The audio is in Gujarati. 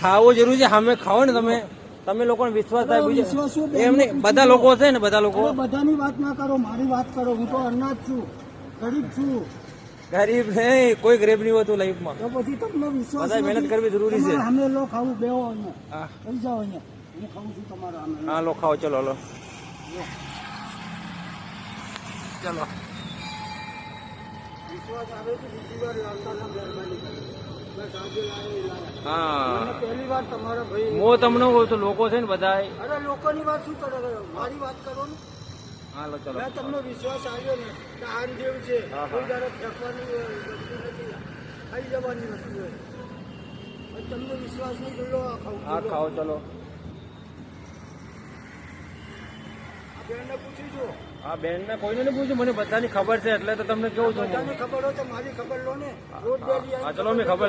ખાવું જરૂરી છે. સામે ખાઓ ને તમે લોકોને વિશ્વાસ થાય બીજો એમ નહીં. બધા લોકો છે ને, બધા લોકો બધાની વાત ના કરો, મારી વાત કરો. હું તો અનાજ છું, ગરીબ છું. ગરીબ નહીં, કોઈ ગરીબ નહીં હોતું લાઈફમાં. તો પછી તમને વિશ્વાસ બધા મહેનત કરવી જરૂરી છે. અમે લો ખાવું બેહો અહીંયા, હા થઈ જાઓ અહીંયા. હું ખાઉં છું તમારા અમે. હા લો ખાઓ, ચલો લો ચલો. વિશ્વાસ આવે તો બીજી વાર લાવતા ના, મહેરબાની કરી. બસ આજે લાવ્યા. હા પહેલી વાર તમારા ભાઈ. હું તમને કહું તો લોકો છે ને બધા. અરે લોકોની વાત શું કરે, મારી વાત કરો ને. હા લો ચલો. મેં તમને વિશ્વાસ આવ્યો ને કે આન જેવું છે, હા, કોઈ હા. ધારે ફેંકવાની વસ્તુ નથી, ખાઈ જવાની વસ્તુ હોય. પણ તમને વિશ્વાસ નહીં જોયો આ ખાવું. હા ખાઓ ચલો. આ બેનને પૂછી જો. હા બેન ને કોઈને નહીં પૂછ્યું, મને બધાની ખબર છે એટલે તો તમને કેવું છું. બધાને ખબર હોય તો મારી ખબર લો ને. રોજ ડેલી હા ચલો મેં ખબર